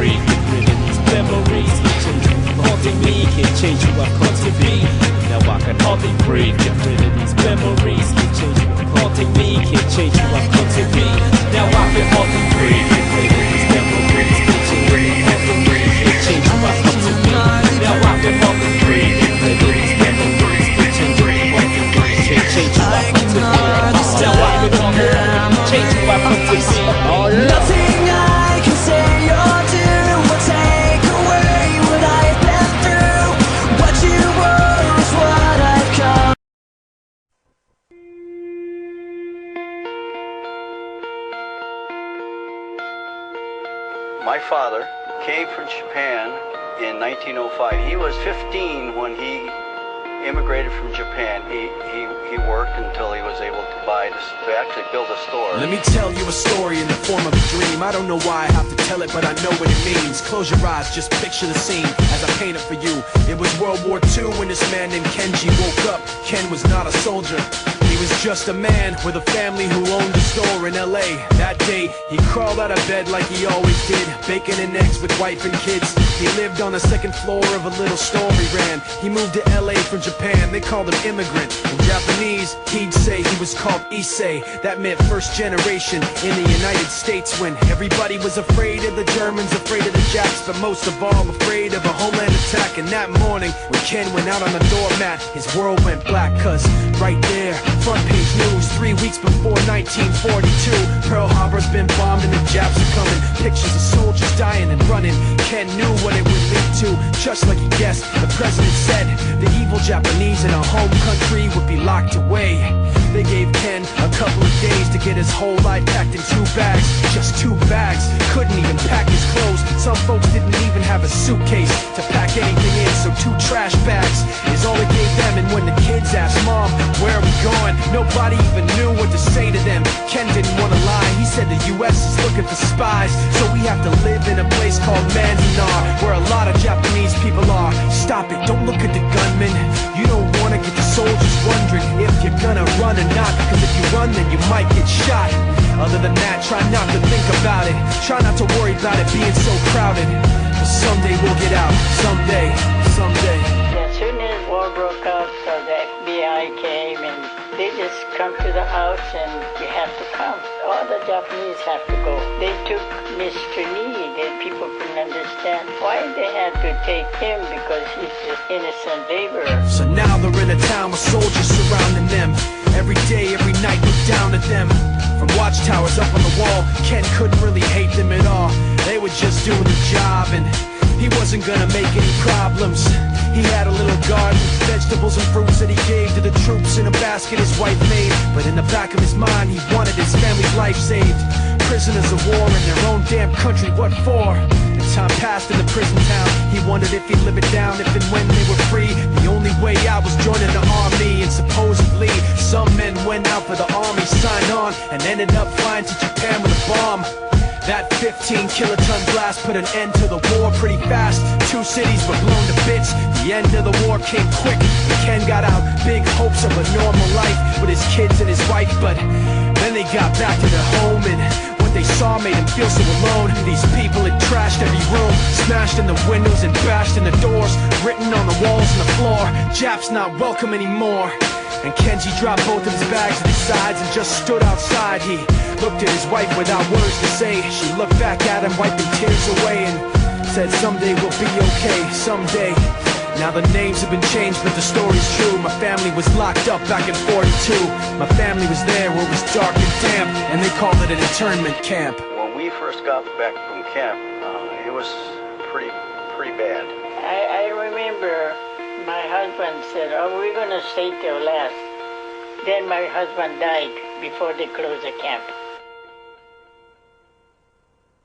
free. Get rid of these memories, can't change who I'm haunting me, can't change who I've come to be. Now I can hardly breathe. Get rid of these memories, can't change who I'm haunting me, can't change who I've come to be. Now I can hardly breathe. Get rid of these memories, can't change who I'm haunting me, can't change who I've come to be. Now I can hardly breathe. Get rid of these memories, can't change who I'm haunting me, can't change who I've come to be. Now I can hardly change who I've come to be. Nothing I can say or do will take away what I've been through. What you were is what I've come. My father came from Japan in 1905. He was 15 when he immigrated from Japan. He worked until he was able to actually build a store. Let me tell you a story in the form of a dream. I don't know why I have to tell it, but I know what it means. Close your eyes, just picture the scene as I paint it for you. It was World War II when this man named Kenji woke up. Ken was not a soldier. He was just a man with a family who owned a store in LA. That day, he crawled out of bed like he always did, bacon and eggs with wife and kids. He lived on the second floor of a little store he ran. He moved to LA from Japan, they called him immigrant. In Japanese, he'd say he was called Issei. That meant first generation in the United States, when everybody was afraid of the Germans, afraid of the Japs, but most of all afraid of a homeland attack. And that morning, when Ken went out on the doormat, his world went black, cause right there, front page news, 3 weeks before 1942, Pearl Harbor's been bombed and the Japs are coming. Pictures of soldiers dying and running. Ken knew what it would lead to, just like he guessed. The president said the evil Japanese in our home country would be locked away. They gave Ken a couple of days to get his whole life packed in 2 bags. Just 2 bags, couldn't even pack his clothes. Some folks didn't even have a suitcase to pack anything in, so 2 trash bags is all they gave them. And when the kids asked Mom, where are we going, nobody even knew what to say to them. Ken didn't want to lie, he said the US is looking for spies, so we have to live in a place called Manzanar, where a lot of Japanese people are. Stop it, don't look at the gunman. You don't want to get the soldiers wondering if you're gonna run or not, cause if you run then you might get shot. Other than that, try not to think about it. Try not to worry about it being so crowded, cause someday we'll get out. Someday, someday. As soon as war broke out, the FBI came and they just come to the house and you have to come. All the Japanese have to go. They took Mr. Lee. People couldn't understand why they had to take him, because he's just innocent laborer. So now they're in a town with soldiers surrounding them. Every day, every night, look down at them. From watchtowers up on the wall, Ken couldn't really hate them at all. They were just doing the job, and he wasn't gonna make any problems. He had a little garden, vegetables and fruits that he gave to the troops in a basket his wife made. But in the back of his mind, he wanted his family's life saved. Prisoners of war in their own damn country, what for? As time passed in the prison town, he wondered if he'd live it down if and when they were free. The only way out was joining the army, and supposedly some men went out for the army, signed on, and ended up flying to Japan with a bomb. That 15-kiloton blast put an end to the war pretty fast. 2 cities were blown to bits. The end of the war came quick, and Ken got out big hopes of a normal life with his kids and his wife. But then they got back to their home, and what they saw made him feel so alone. These people had trashed every room, smashed in the windows and bashed in the doors, written on the walls and the floor, Japs not welcome anymore. And Kenji dropped both of his bags at his sides and just stood outside. He looked at his wife without words to say. She looked back at him, wiping tears away, and said, someday we'll be okay, someday. Now the names have been changed, but the story's true. My family was locked up back in 42. My family was there where it was dark and damp, and they called it an internment camp. When we first got back from camp, it was pretty bad. I remember my husband said, oh, we're going to stay till last. Then my husband died before they closed the camp.